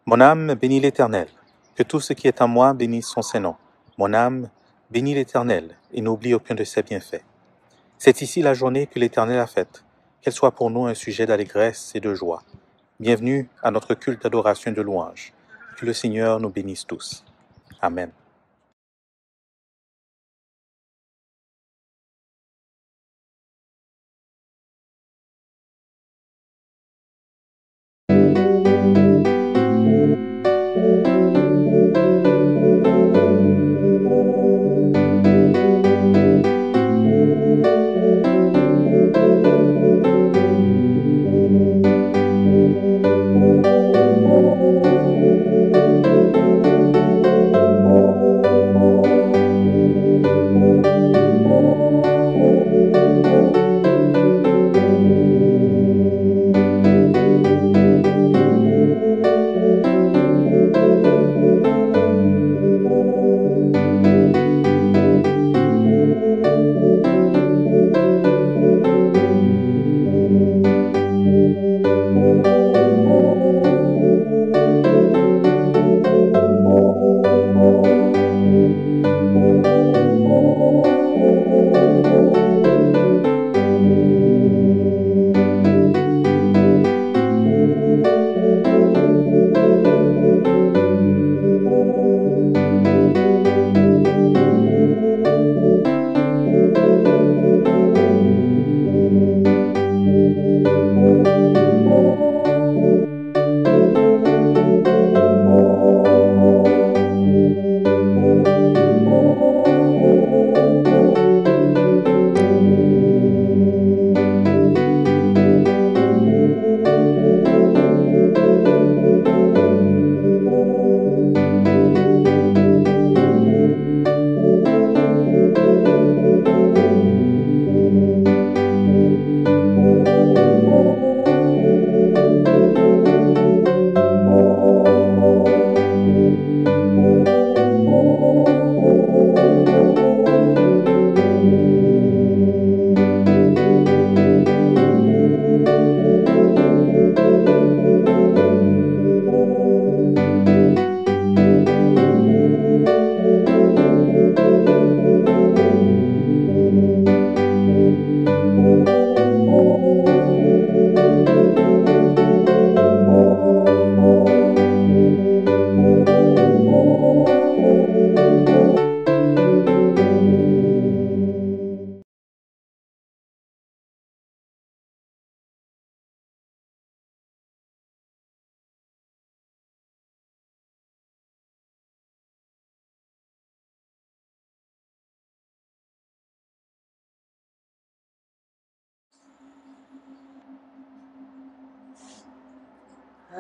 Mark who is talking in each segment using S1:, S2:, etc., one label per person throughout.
S1: Mon âme bénit l'Éternel, que tout ce qui est en moi bénisse son Saint-Nom. Mon âme bénit l'Éternel et n'oublie aucun de ses bienfaits. C'est ici la journée que l'Éternel a faite, qu'elle soit pour nous un sujet d'allégresse et de joie. Bienvenue à notre culte d'adoration et de louange. Que le Seigneur nous bénisse tous. Amen.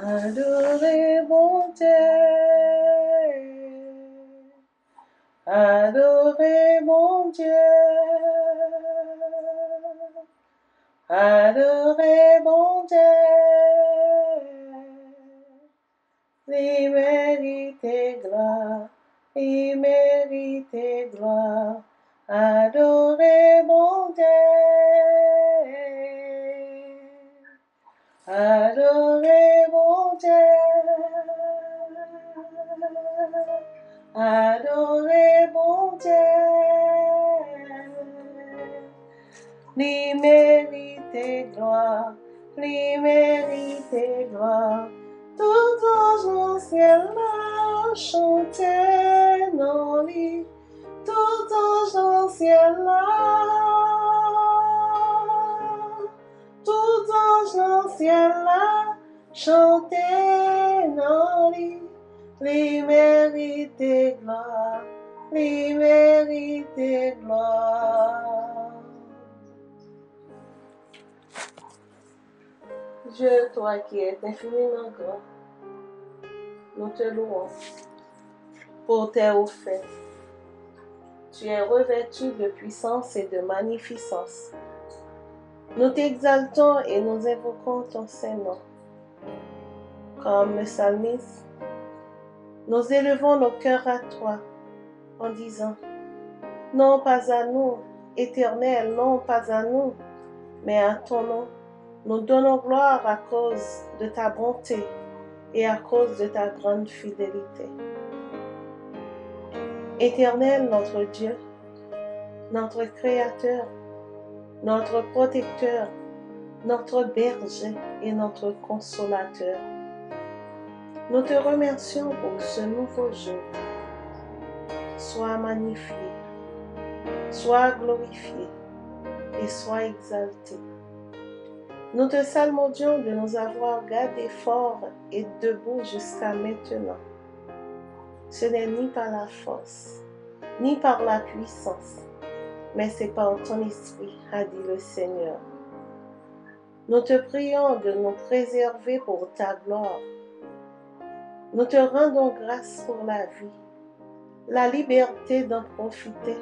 S2: Adorez bon Dieu, adorez mon Dieu, adorez mon Dieu, il mérite gloire, il mérite gloire, adorez mon Dieu. Adorez mon Dieu, adorez mon Dieu, lui mérite gloire, lui mérite gloire, tout ange au ciel là chanter non lui, tout ange au ciel là. Tout ange dans le ciel là, chantez non lui mérite gloire, lui mérite gloire. Dieu, toi qui es infiniment grand, nous te louons pour tes hauts faits. Tu es revêtu de puissance et de magnificence. Nous t'exaltons et nous invoquons ton Saint-Nom. Comme le psalmiste, nous élevons nos cœurs à toi en disant, non pas à nous, Éternel, non pas à nous, mais à ton nom. Nous donnons gloire à cause de ta bonté et à cause de ta grande fidélité. Éternel notre Dieu, notre Créateur, notre protecteur, notre berger et notre consolateur, nous te remercions pour ce nouveau jour. Sois magnifié, sois glorifié et sois exalté. Nous te salmodions de nous avoir gardés forts et debout jusqu'à maintenant. Ce n'est ni par la force, ni par la puissance, mais c'est par ton esprit, a dit le Seigneur. Nous te prions de nous préserver pour ta gloire. Nous te rendons grâce pour la vie, la liberté d'en profiter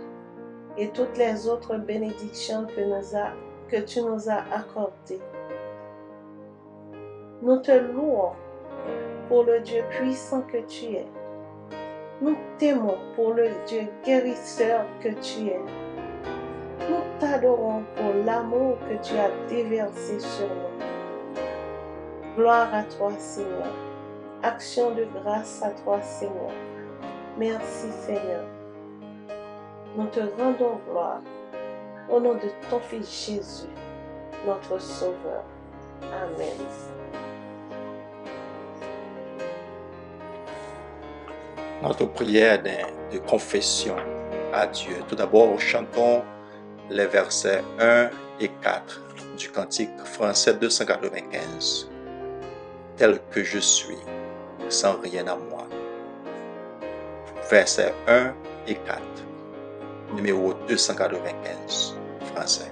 S2: et toutes les autres bénédictions que tu nous as accordées. Nous te louons pour le Dieu puissant que tu es. Nous t'aimons pour le Dieu guérisseur que tu es. Nous t'adorons pour l'amour que tu as déversé sur nous. Gloire à toi, Seigneur. Action de grâce à toi, Seigneur. Merci, Seigneur. Nous te rendons gloire au nom de ton Fils Jésus, notre Sauveur. Amen.
S3: Notre prière de confession à Dieu. Tout d'abord, chantons les versets 1 et 4 du cantique français 295. Tel que je suis, sans rien à moi. Versets 1 et 4, numéro 295, français.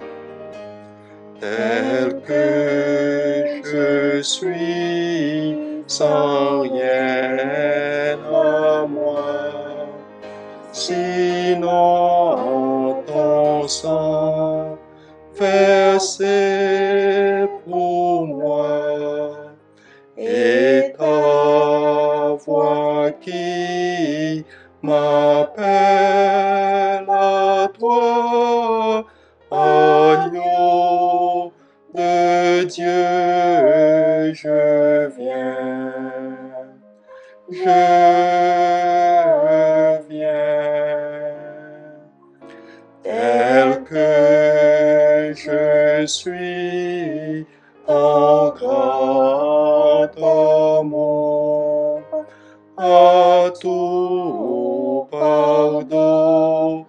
S3: Tel que je suis, sans rien à moi, sinon ton sang versé pour moi, et ta voix qui m'appelle à toi, agneau de Dieu, je viens, tel que je suis, en grand amour, à tout pardon,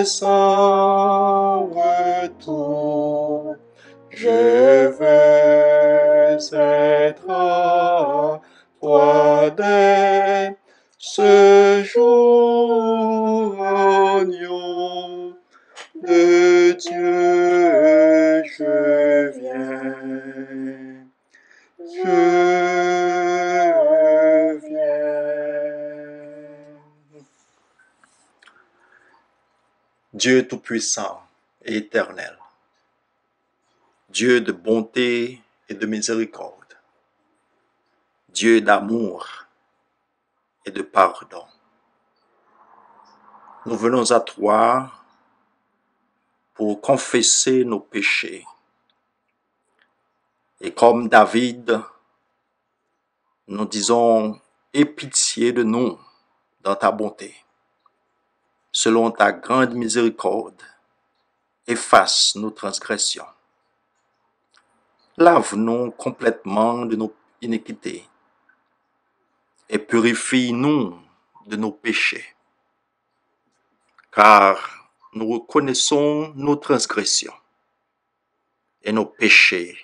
S3: sans retour, je veux être à toi dès ce jour, agneau de Dieu, je viens, Dieu Tout-Puissant et Éternel, Dieu de bonté et de miséricorde, Dieu d'amour et de pardon. Nous venons à toi pour confesser nos péchés. Et comme David, nous disons, aie pitié de nous dans ta bonté. Selon ta grande miséricorde, efface nos transgressions. Lave-nous complètement de nos iniquités et purifie-nous de nos péchés. Car nous reconnaissons nos transgressions et nos péchés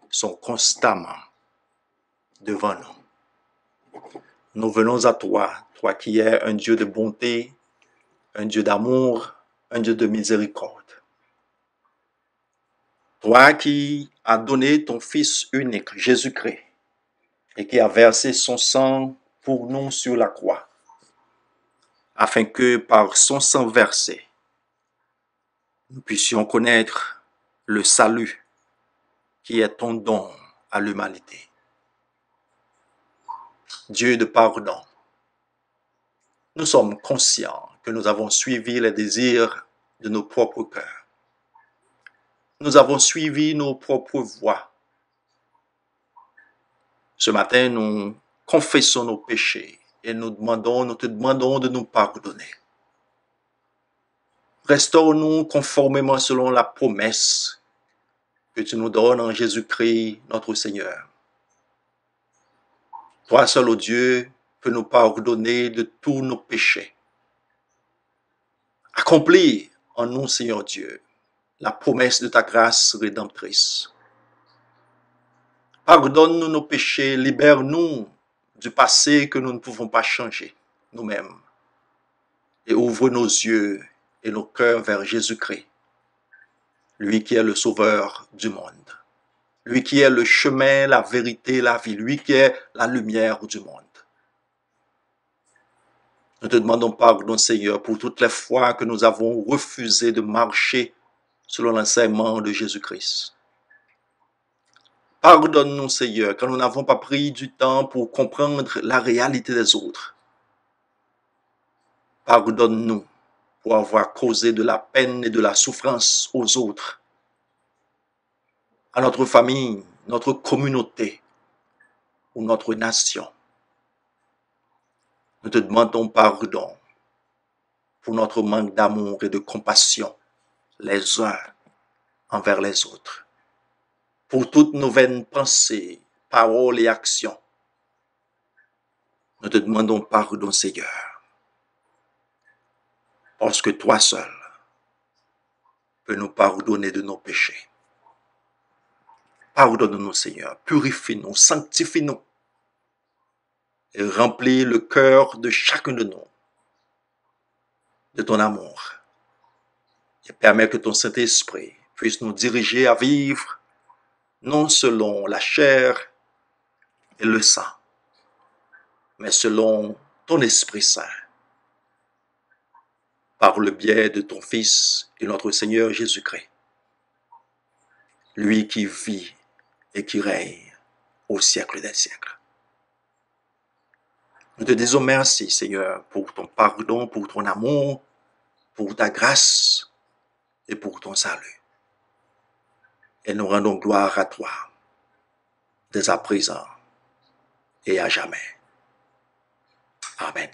S3: sont constamment devant nous. Nous venons à toi, toi qui es un Dieu de bonté, un Dieu d'amour, un Dieu de miséricorde. Toi qui as donné ton Fils unique, Jésus-Christ, et qui a versé son sang pour nous sur la croix, afin que par son sang versé, nous puissions connaître le salut qui est ton don à l'humanité. Dieu de pardon, nous sommes conscients que nous avons suivi les désirs de nos propres cœurs. Nous avons suivi nos propres voies. Ce matin, nous confessons nos péchés et nous te demandons de nous pardonner. Restaure-nous conformément selon la promesse que tu nous donnes en Jésus-Christ, notre Seigneur. Toi seul, ô Dieu, peux nous pardonner de tous nos péchés. Accomplis en nous, Seigneur Dieu, la promesse de ta grâce rédemptrice. Pardonne-nous nos péchés, libère-nous du passé que nous ne pouvons pas changer nous-mêmes. Et ouvre nos yeux et nos cœurs vers Jésus-Christ, lui qui est le sauveur du monde, lui qui est le chemin, la vérité, la vie, lui qui est la lumière du monde. Nous te demandons pardon, Seigneur, pour toutes les fois que nous avons refusé de marcher selon l'enseignement de Jésus-Christ. Pardonne-nous, Seigneur, quand nous n'avons pas pris du temps pour comprendre la réalité des autres. Pardonne-nous pour avoir causé de la peine et de la souffrance aux autres, à notre famille, notre communauté ou notre nation. Nous te demandons pardon pour notre manque d'amour et de compassion les uns envers les autres, pour toutes nos vaines pensées, paroles et actions. Nous te demandons pardon, Seigneur, parce que toi seul peux nous pardonner de nos péchés. Pardonne-nous, Seigneur, purifie-nous, sanctifie-nous et remplis le cœur de chacun de nous de ton amour et permets que ton Saint-Esprit puisse nous diriger à vivre non selon la chair et le sang, mais selon ton Esprit Saint, par le biais de ton Fils et notre Seigneur Jésus-Christ, lui qui vit et qui règne au siècle des siècles. Nous te disons merci, Seigneur, pour ton pardon, pour ton amour, pour ta grâce et pour ton salut. Et nous rendons gloire à toi, dès à présent et à jamais. Amen.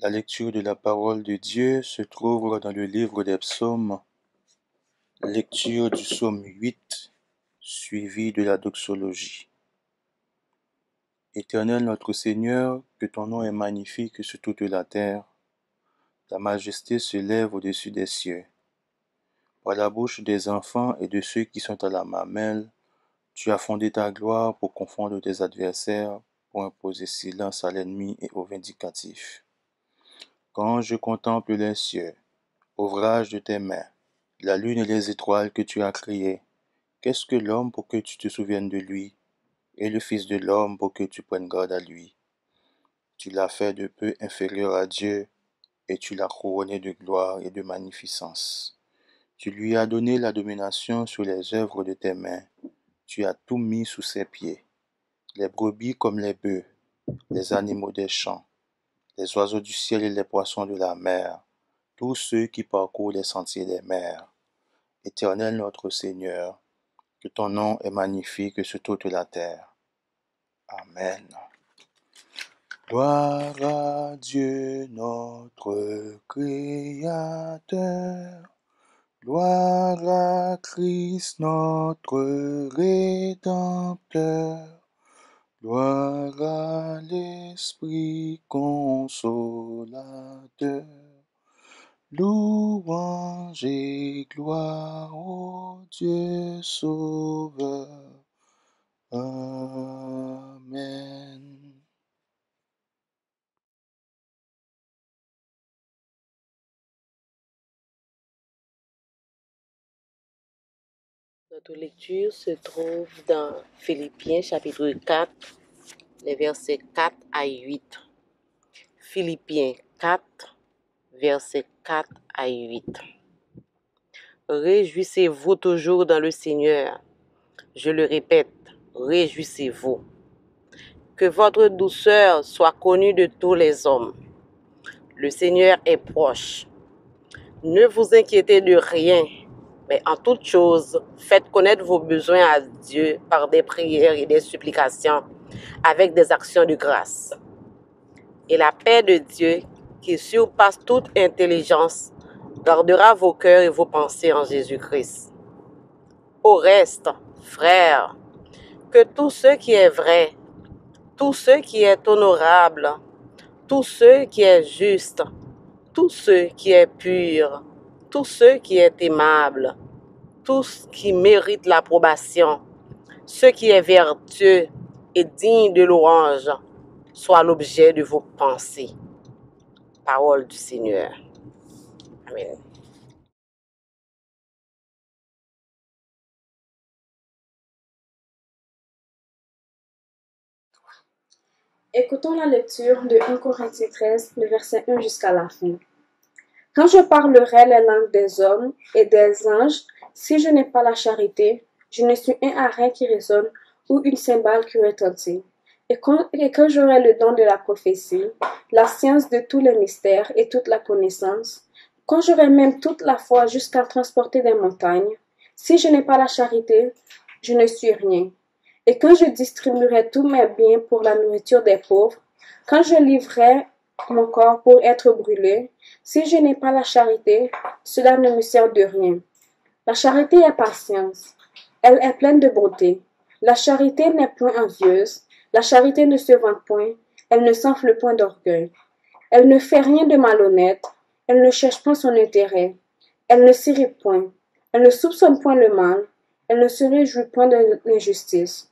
S4: La lecture de la parole de Dieu se trouve dans le livre des psaumes, lecture du psaume 8, suivi de la doxologie. Éternel notre Seigneur, que ton nom est magnifique sur toute la terre, ta majesté se lève au-dessus des cieux. Par la bouche des enfants et de ceux qui sont à la mamelle, tu as fondé ta gloire pour confondre tes adversaires, pour imposer silence à l'ennemi et au vindicatif. Quand je contemple les cieux, ouvrage de tes mains, la lune et les étoiles que tu as créées, qu'est-ce que l'homme pour que tu te souviennes de lui, et le Fils de l'homme pour que tu prennes garde à lui? Tu l'as fait de peu inférieur à Dieu, et tu l'as couronné de gloire et de magnificence. Tu lui as donné la domination sur les œuvres de tes mains. Tu as tout mis sous ses pieds, les brebis comme les bœufs, les animaux des champs, les oiseaux du ciel et les poissons de la mer, tous ceux qui parcourent les sentiers des mers. Éternel notre Seigneur, que ton nom est magnifique sur toute la terre. Amen. Gloire à Dieu notre Créateur. Gloire à Christ notre Rédempteur. Gloire à l'Esprit consolateur. Louange et gloire au Dieu sauveur. Amen.
S5: Notre lecture se trouve dans Philippiens chapitre 4, les versets 4 à 8. Philippiens 4, versets 4 à 8. Réjouissez-vous toujours dans le Seigneur. Je le répète, réjouissez-vous. Que votre douceur soit connue de tous les hommes. Le Seigneur est proche. Ne vous inquiétez de rien, mais en toute chose, faites connaître vos besoins à Dieu par des prières et des supplications, avec des actions de grâce. Et la paix de Dieu, qui surpasse toute intelligence, gardera vos cœurs et vos pensées en Jésus-Christ. Au reste, frères, que tout ce qui est vrai, tout ce qui est honorable, tout ce qui est juste, tout ce qui est pur, tout ce qui est aimable, tout ce qui mérite l'approbation, ce qui est vertueux et digne de louange, soit l'objet de vos pensées. Parole du Seigneur. Amen.
S6: Écoutons la lecture de 1 Corinthiens 13, le verset 1 jusqu'à la fin. Quand je parlerai les langues des hommes et des anges, si je n'ai pas la charité, je ne suis un arrêt qui résonne ou une cymbale qui retentit. Et quand j'aurai le don de la prophétie, la science de tous les mystères et toute la connaissance, quand j'aurai même toute la foi jusqu'à transporter des montagnes, si je n'ai pas la charité, je ne suis rien. Et quand je distribuerai tous mes biens pour la nourriture des pauvres, quand je livrerai mon corps pour être brûlé, si je n'ai pas la charité, cela ne me sert de rien. La charité est patience. Elle est pleine de bonté. La charité n'est point envieuse. La charité ne se vante point. Elle ne s'enfle point d'orgueil. Elle ne fait rien de malhonnête. Elle ne cherche point son intérêt. Elle ne s'irrite point. Elle ne soupçonne point le mal. Elle ne se réjouit point de l'injustice.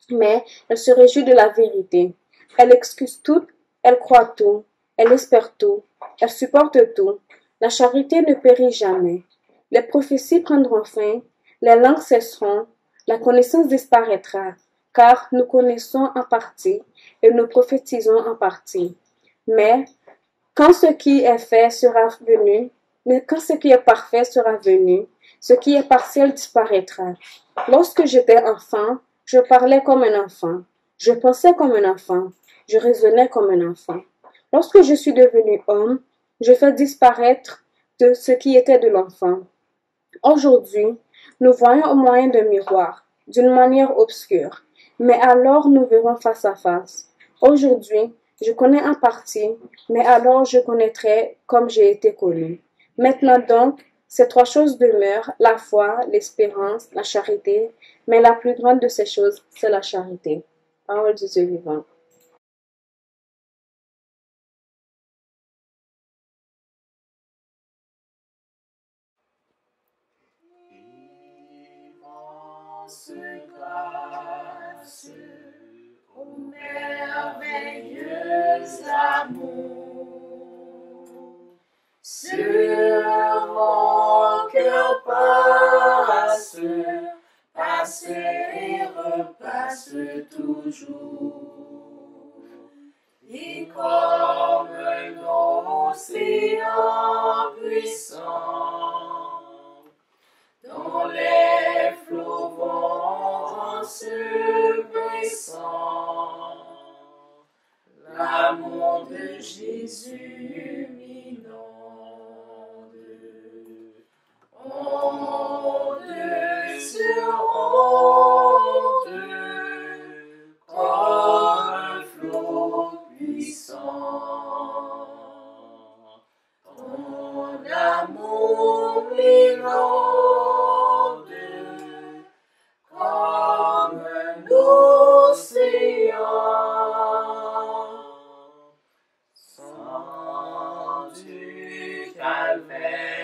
S6: Mais elle se réjouit de la vérité. Elle excuse tout. Elle croit tout. Elle espère tout. Elle supporte tout. La charité ne périt jamais. Les prophéties prendront fin. Les langues cesseront. La connaissance disparaîtra. Car nous connaissons en partie et nous prophétisons en partie. Mais quand ce qui est fait sera venu, quand ce qui est parfait sera venu, ce qui est partiel disparaîtra. Lorsque j'étais enfant, je parlais comme un enfant. Je pensais comme un enfant. Je raisonnais comme un enfant. Lorsque je suis devenu homme, je fais disparaître de ce qui était de l'enfant. Aujourd'hui, nous voyons au moyen d'un miroir, d'une manière obscure, mais alors nous verrons face à face. Aujourd'hui, Je connais en partie, mais alors je connaîtrai comme j'ai été connu. Maintenant donc, ces trois choses demeurent, la foi, l'espérance, la charité, mais la plus grande de ces choses, c'est la charité. Parole du Dieu vivant.
S7: Grâce au merveilleux amour, sur mon cœur passe et repasse toujours, et comme l'océan puissant, dont les flots vont se baissant, l'amour de Jésus m'inonde. Onde sur onde, comme un flot puissant, ton amour m'inonde comme un océan. Sang du calvaire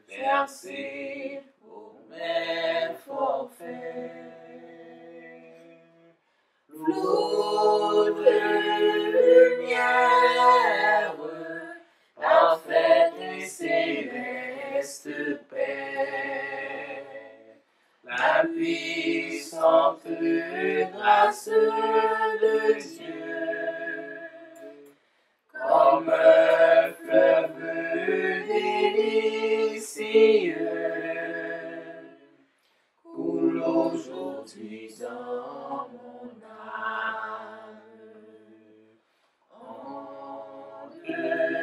S7: versé pour mes forfaits, flot de lumière, parfaite et céleste paix, la puissante grâce de Dieu, comme un fleuve délicieux, coule aujourd'hui dans mon âme. Onde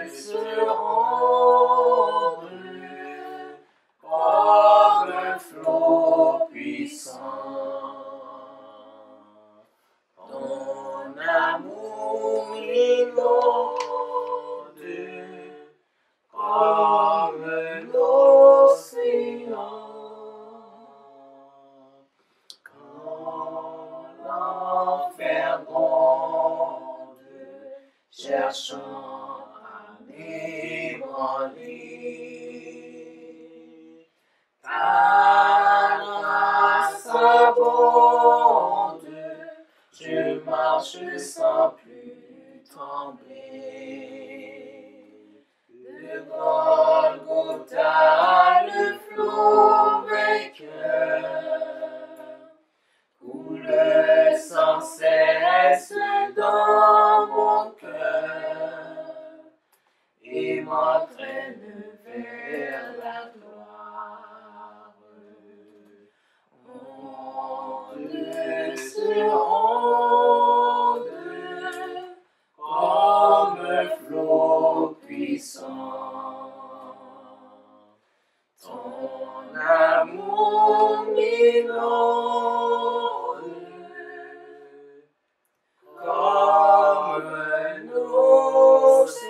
S7: sur onde, comme un flot puissant, ton amour m'inonde comme l'océan. Quand l'enfer gronde, cherchant à m'ébranler, ta grâce abonde, je marche sans plus trembler. De Golgotha, le flot vainqueur coule sans cesse dans mon cœur et m'entraîne vers la gloire. Onde sur onde, comme un flot puissant, ton amour m'inonde comme un océan.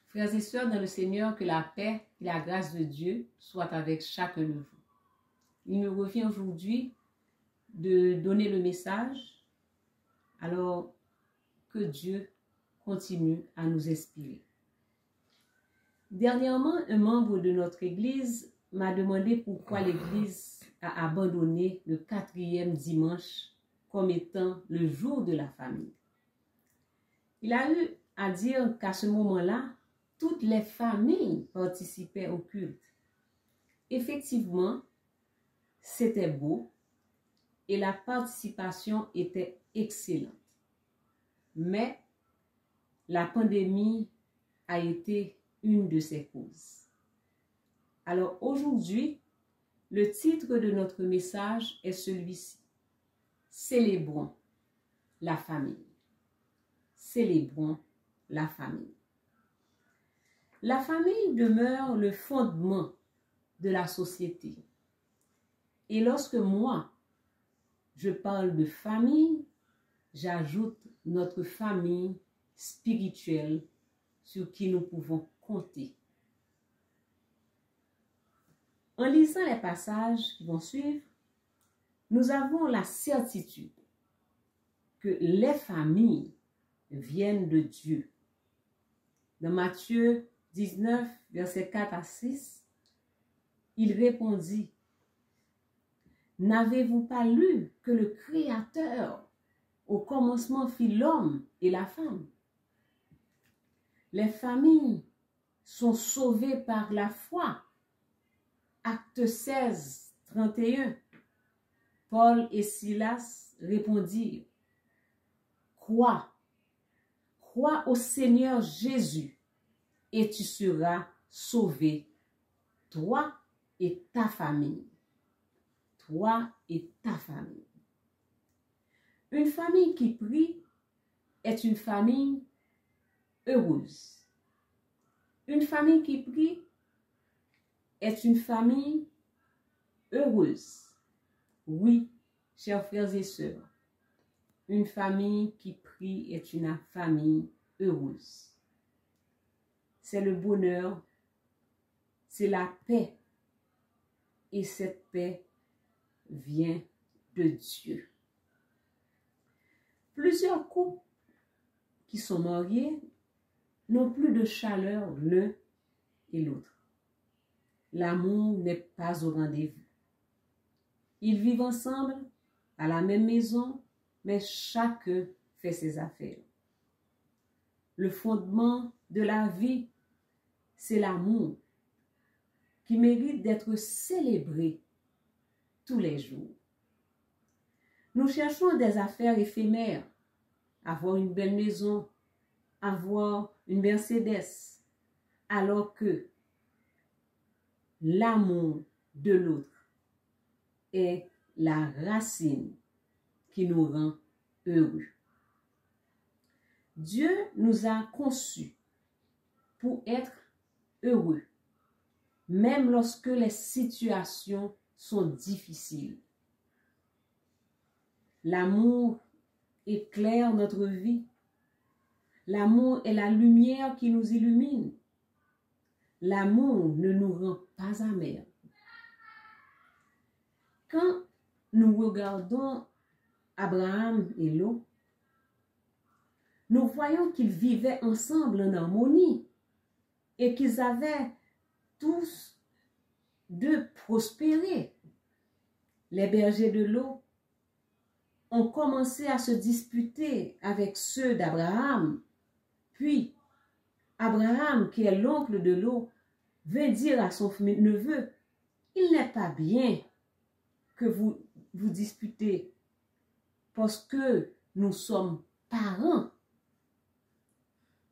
S8: Frères et sœurs dans le Seigneur, que la paix et la grâce de Dieu soient avec chacun de vous. Il me revient aujourd'hui de donner le message, alors que Dieu continue à nous inspirer. Dernièrement, un membre de notre Église m'a demandé pourquoi l'Église a abandonné le 4e dimanche comme étant le jour de la famille. Il a eu à dire qu'à ce moment-là, toutes les familles participaient au culte. Effectivement, c'était beau et la participation était excellente. Mais la pandémie a été une de ses causes. Alors aujourd'hui, le titre de notre message est celui-ci. Célébrons la famille. célébrons la famille. La famille demeure le fondement de la société. Et lorsque moi, je parle de famille, j'ajoute notre famille spirituelle sur qui nous pouvons compter. En lisant les passages qui vont suivre, nous avons la certitude que les familles viennent de Dieu. Dans Matthieu 19, versets 4 à 6, il répondit, « N'avez-vous pas lu que le Créateur au commencement fit l'homme et la femme? Les familles sont sauvées par la foi. » Acte 16, 31. Paul et Silas répondirent, « Crois au Seigneur Jésus, et tu seras sauvé, toi et ta famille. » Toi et ta famille. Une famille qui prie est une famille heureuse. Une famille qui prie est une famille heureuse. Oui, chers frères et sœurs, une famille qui prie est une famille heureuse. C'est le bonheur, c'est la paix. Et cette paix vient de Dieu. Plusieurs couples qui sont mariés n'ont plus de chaleur l'un et l'autre. L'amour n'est pas au rendez-vous. Ils vivent ensemble à la même maison, mais chacun fait ses affaires. Le fondement de la vie, c'est l'amour qui mérite d'être célébré tous les jours. Nous cherchons des affaires éphémères, avoir une belle maison, avoir une Mercedes, alors que l'amour de l'autre est la racine qui nous rend heureux. Dieu nous a conçus pour être heureux, même lorsque les situations sont difficiles. L'amour éclaire notre vie. L'amour est la lumière qui nous illumine. L'amour ne nous rend pas amers. Quand nous regardons Abraham et Lot, nous voyons qu'ils vivaient ensemble en harmonie et qu'ils avaient tous deux prospéré. Les bergers de Lot ont commencé à se disputer avec ceux d'Abraham. Puis, Abraham, qui est l'oncle de Lot, vint dire à son neveu, « Il n'est pas bien que vous vous disputez, parce que nous sommes parents.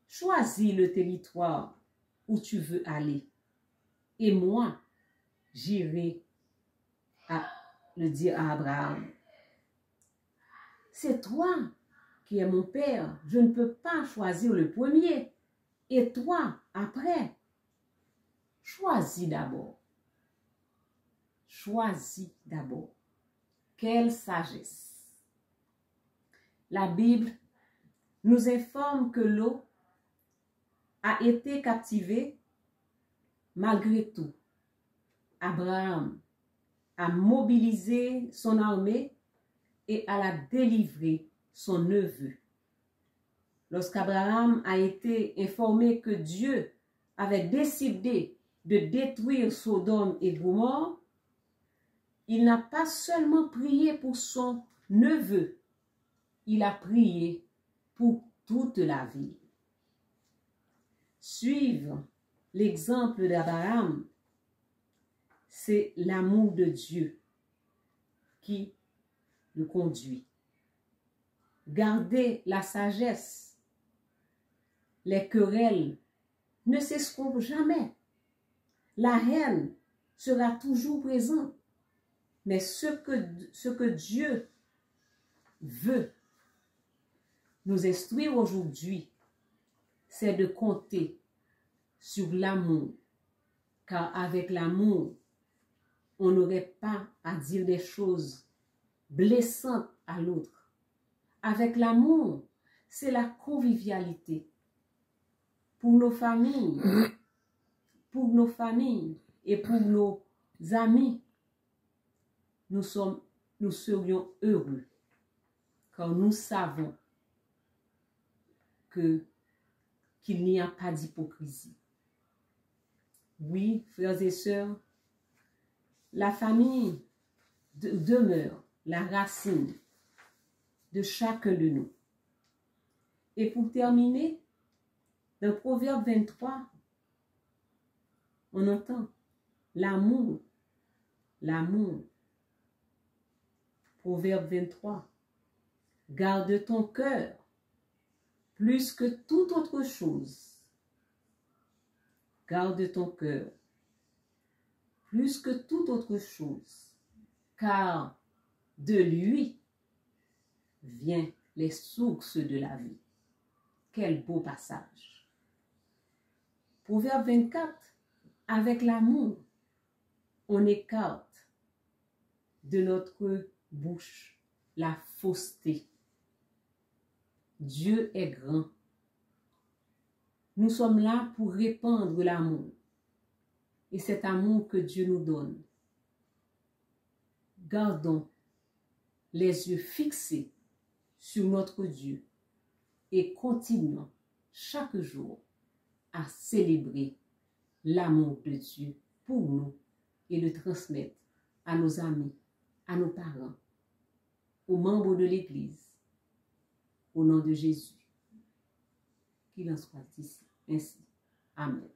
S8: Choisis le territoire où tu veux aller, et moi, j'irai le dire à Abraham. C'est toi qui es mon père, je ne peux pas choisir le premier, et toi, après. Choisis d'abord. Choisis d'abord. Quelle sagesse! La Bible nous informe que Lot a été captivé malgré tout. Abraham a mobilisé son armée et elle a délivré son neveu. Lorsqu'Abraham a été informé que Dieu avait décidé de détruire Sodome et Gomorrhe, il n'a pas seulement prié pour son neveu, il a prié pour toute la ville. Suivre l'exemple d'Abraham, c'est l'amour de Dieu qui le conduit. Garder la sagesse. Les querelles ne cesseront jamais. La haine sera toujours présente. Mais ce que Dieu veut, nous instruire aujourd'hui, c'est de compter sur l'amour, car avec l'amour, on n'aurait pas à dire des choses blessantes à l'autre. Avec l'amour, c'est la convivialité. Pour nos familles et pour nos amis, nous serions heureux, car nous savons qu'il n'y a pas d'hypocrisie. Oui, frères et sœurs, la famille demeure la racine de chacun de nous. Et pour terminer, dans Proverbe 23, on entend l'amour. Proverbe 23, garde ton cœur plus que toute autre chose. Garde ton cœur plus que toute autre chose, car de lui viennent les sources de la vie. Quel beau passage. Proverbe 24, avec l'amour, on écarte de notre bouche la fausseté. Dieu est grand. Nous sommes là pour répandre l'amour. Et cet amour que Dieu nous donne. Gardons les yeux fixés sur notre Dieu et continuons chaque jour à célébrer l'amour de Dieu pour nous et le transmettre à nos amis, à nos parents, aux membres de l'Église, au nom de Jésus. Qu'il en soit ici, ainsi. Amen.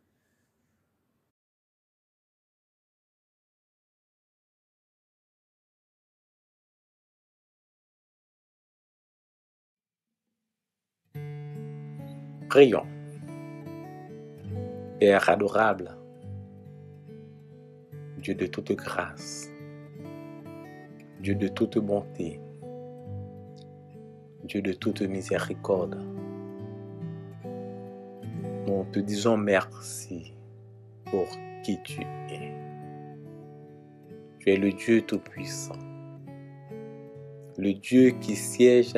S9: Prions. Père adorable, Dieu de toute grâce, Dieu de toute bonté, Dieu de toute miséricorde, nous te disons merci pour qui tu es. Tu es le Dieu Tout-Puissant, le Dieu qui siège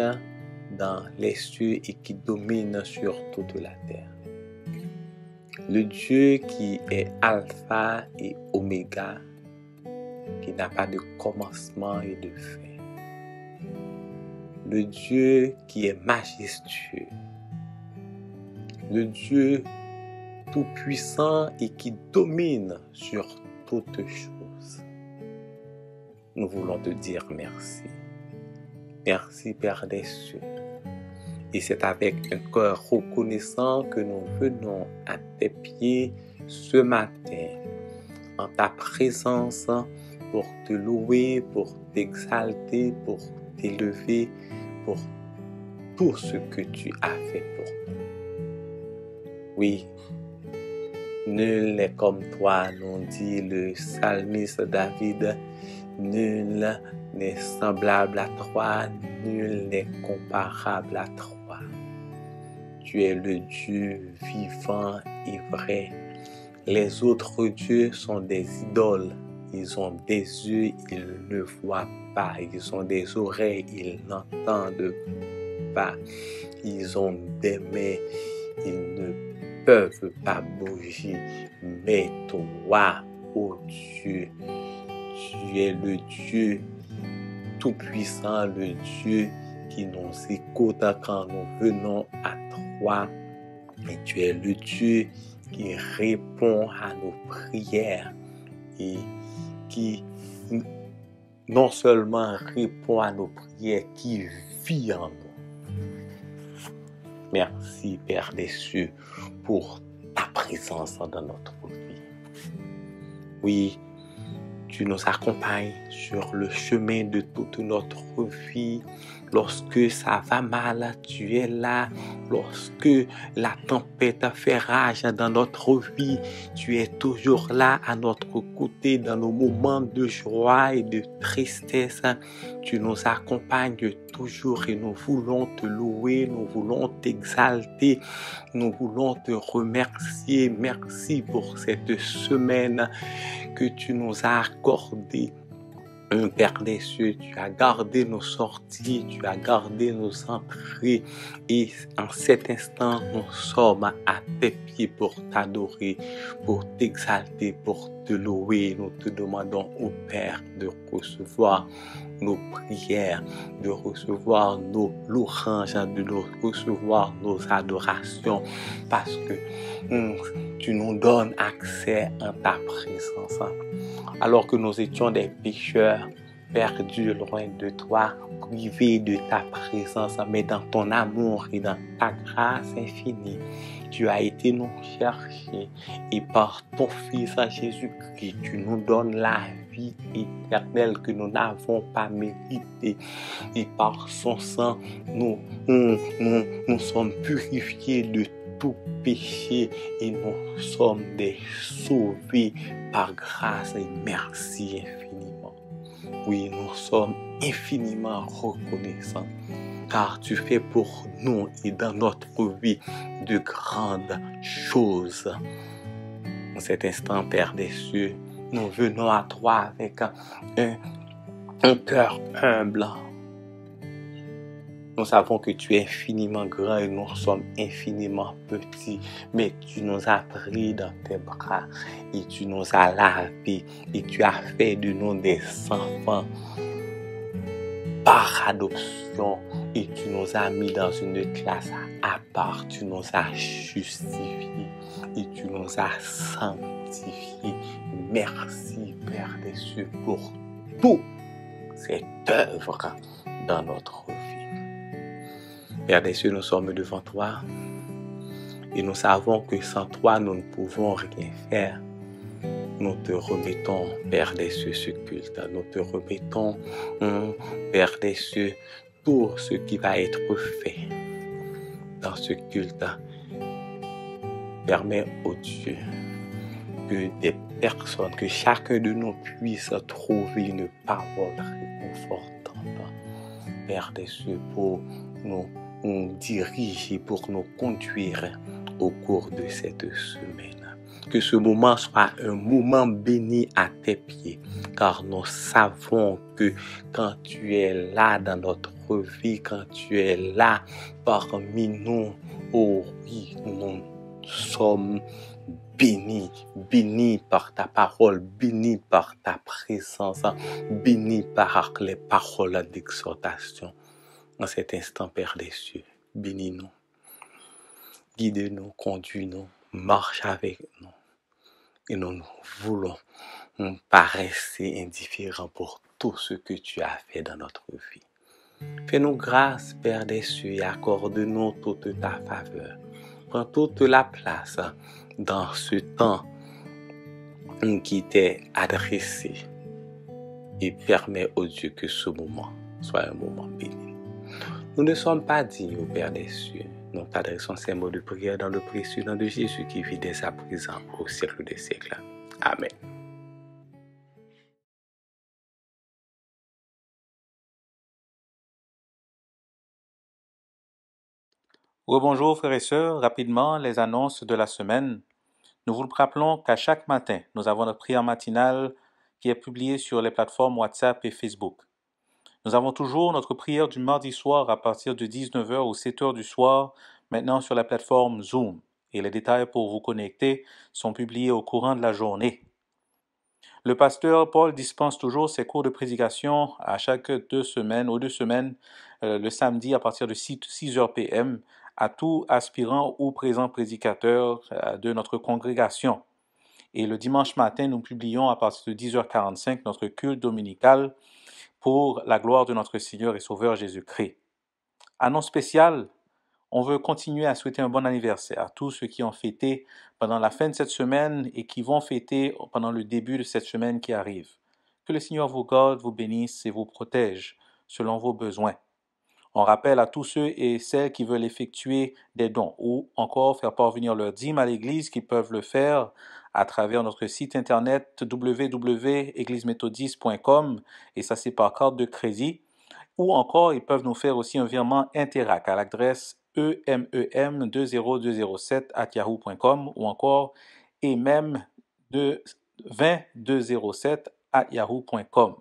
S9: dans les cieux et qui domine sur toute la terre. Le Dieu qui est alpha et oméga, qui n'a pas de commencement et de fin. Le Dieu qui est majestueux. Le Dieu tout-puissant et qui domine sur toutes choses. Nous voulons te dire merci. Merci Père des cieux. Et c'est avec un cœur reconnaissant que nous venons à tes pieds ce matin, en ta présence, pour te louer, pour t'exalter, pour t'élever, pour tout ce que tu as fait pour nous. Oui, nul n'est comme toi, nous dit le psalmiste David, nul n'est semblable à toi, nul n'est comparable à toi. Tu es le Dieu vivant et vrai. Les autres dieux sont des idoles. Ils ont des yeux, ils ne voient pas. Ils ont des oreilles, ils n'entendent pas. Ils ont des mains, ils ne peuvent pas bouger. Mais toi, ô Dieu, tu es le Dieu tout-puissant, le Dieu qui nous écoute quand nous venons à toi. Et tu es le Dieu qui répond à nos prières et qui non seulement répond à nos prières, qui vit en nous. Merci Père des cieux pour ta présence dans notre vie. Oui, tu nous accompagnes sur le chemin de toute notre vie. Lorsque ça va mal, tu es là. Lorsque la tempête fait rage dans notre vie, tu es toujours là à notre côté dans nos moments de joie et de tristesse. Tu nous accompagnes toujours et nous voulons te louer, nous voulons t'exalter, nous voulons te remercier. Merci pour cette semaine que tu nous as accordée. Père des cieux, tu as gardé nos sorties, tu as gardé nos entrées et en cet instant, nous sommes à tes pieds pour t'adorer, pour t'exalter, pour te louer. Nous te demandons au Père de recevoir nos prières, de recevoir nos louanges, de recevoir nos adorations parce que tu nous donnes accès en ta présence. Alors que nous étions des pécheurs, perdus loin de toi, privés de ta présence, mais dans ton amour et dans ta grâce infinie, tu as été nous chercher et par ton Fils Jésus-Christ, tu nous donnes la vie éternelle que nous n'avons pas méritée. Et par son sang, nous sommes purifiés de tout péché et nous sommes des sauvés par grâce et merci infiniment. Oui, nous sommes infiniment reconnaissants car tu fais pour nous et dans notre vie de grandes choses. En cet instant, Père des cieux, nous venons à toi avec un cœur humble. Nous savons que tu es infiniment grand et nous sommes infiniment petits, mais tu nous as pris dans tes bras et tu nous as lavés et tu as fait de nous des enfants par adoption et tu nous as mis dans une classe à part, tu nous as justifiés et tu nous as sanctifiés. Merci, Père des cieux, pour toute cette œuvre dans notre vie. Père des cieux, nous sommes devant toi et nous savons que sans toi, nous ne pouvons rien faire. Nous te remettons, Père des cieux, ce culte. Nous te remettons, Père des cieux, tout ce qui va être fait dans ce culte. Permets, ô Dieu, que des personnes, que chacun de nous puisse trouver une parole réconfortante. Père des cieux, pour nous diriger, pour nous conduire au cours de cette semaine. Que ce moment soit un moment béni à tes pieds, car nous savons que quand tu es là dans notre vie, quand tu es là parmi nous, oh oui, nous sommes bénis, bénis par ta parole, bénis par ta présence, bénis par les paroles d'exhortation. En cet instant, Père des cieux, bénis-nous, guide-nous, conduis-nous, marche avec nous. Et nous voulons pas rester indifférents pour tout ce que tu as fait dans notre vie. Fais-nous grâce, Père des cieux, et accorde-nous toute ta faveur. Prends toute la place dans ce temps qui t'est adressé et permets, ô Dieu, que ce moment soit un moment béni. Nous ne sommes pas dignes, ô Père des cieux. Nous t'adressons ces mots de prière dans le précieux nom de Jésus qui vit dès à présent au siècle des siècles. Amen.
S1: Rebonjour frères et sœurs, rapidement les annonces de la semaine. Nous vous le rappelons qu'à chaque matin, nous avons notre prière matinale qui est publiée sur les plateformes WhatsApp et Facebook. Nous avons toujours notre prière du mardi soir à partir de 19h ou 7h du soir, maintenant sur la plateforme Zoom. Et les détails pour vous connecter sont publiés au courant de la journée. Le pasteur Paul dispense toujours ses cours de prédication à chaque 2 semaines, le samedi à partir de 6h p.m. à tout aspirant ou présent prédicateur de notre congrégation. Et le dimanche matin, nous publions à partir de 10h45 notre culte dominical pour la gloire de notre Seigneur et Sauveur Jésus-Christ. Annonce spéciale, on veut continuer à souhaiter un bon anniversaire à tous ceux qui ont fêté pendant la fin de cette semaine et qui vont fêter pendant le début de cette semaine qui arrive. Que le Seigneur vous garde, vous bénisse et vous protège selon vos besoins. On rappelle à tous ceux et celles qui veulent effectuer des dons ou encore faire parvenir leur dîme à l'Église qu'ils peuvent le faire à travers notre site internet www.égliseméthodiste.com et ça c'est par carte de crédit. Ou encore, ils peuvent nous faire aussi un virement Interac à l'adresse emem20207@yahoo.com ou encore emem20207@yahoo.com.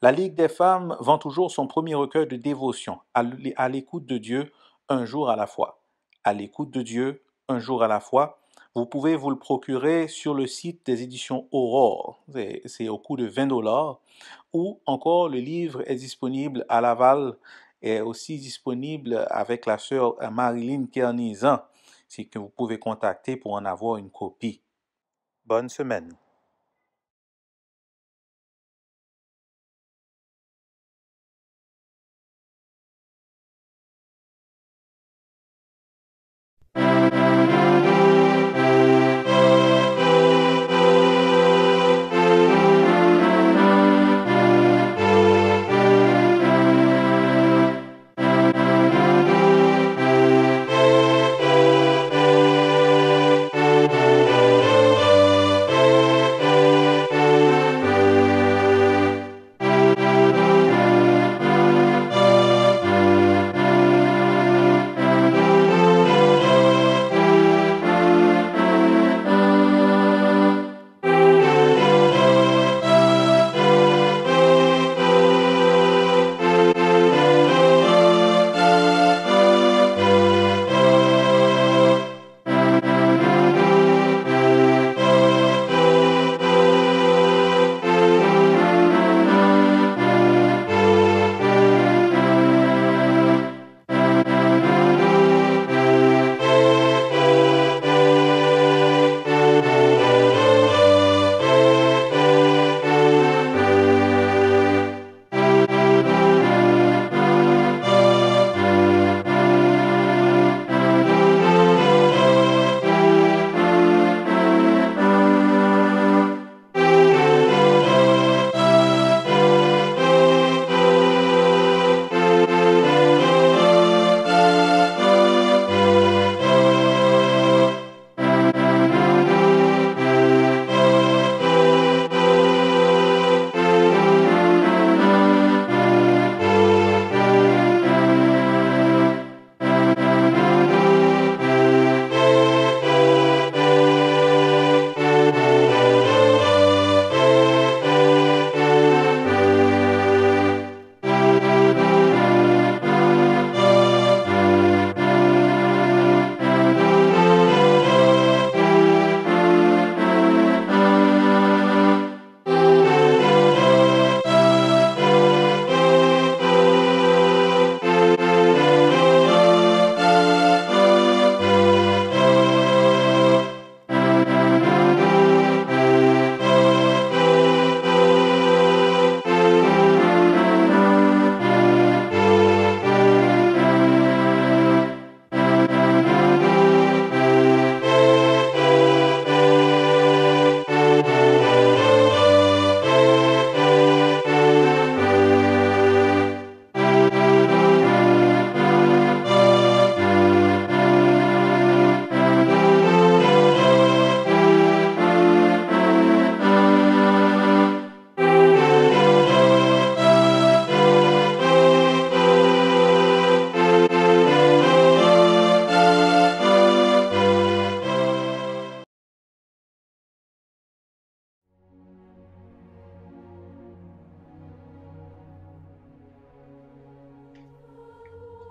S1: La Ligue des femmes vend toujours son premier recueil de dévotion, à l'écoute de Dieu, un jour à la fois. À l'écoute de Dieu, un jour à la fois. Vous pouvez vous le procurer sur le site des éditions Aurore. C'est au coût de $20. Ou encore, le livre est disponible à Laval, est aussi disponible avec la sœur Marilyn Kernizan, c'est que vous pouvez contacter pour en avoir une copie. Bonne semaine.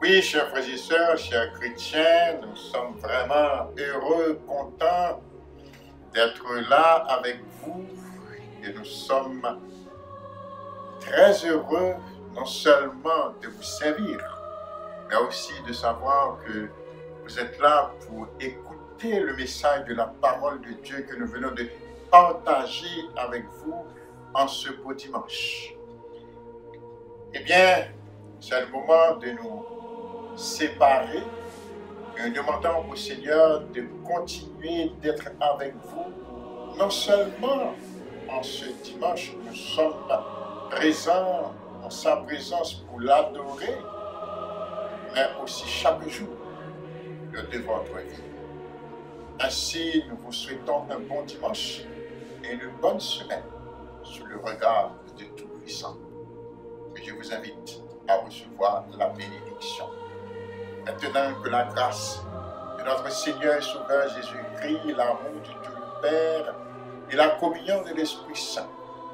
S10: Oui, chers frères et sœurs, chers chrétiens, nous sommes vraiment heureux, contents d'être là avec vous et nous sommes très heureux non seulement de vous servir, mais aussi de savoir que vous êtes là pour écouter le message de la parole de Dieu que nous venons de partager avec vous en ce beau dimanche. Eh bien, c'est le moment de nous séparer et nous demandons au Seigneur de continuer d'être avec vous, non seulement en ce dimanche, nous sommes présents en sa présence pour l'adorer, mais aussi chaque jour de votre vie. Ainsi, nous vous souhaitons un bon dimanche et une bonne semaine sous le regard de Tout-Puissant. Et je vous invite à recevoir la bénédiction. Maintenant que la grâce de notre Seigneur et Sauveur Jésus-Christ, l'amour de Dieu le Père et la communion de l'Esprit Saint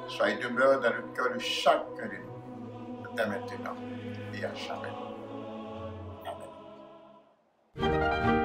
S10: soient et demeurent dans le cœur de chacun de nous, dès maintenant et à jamais. Amen.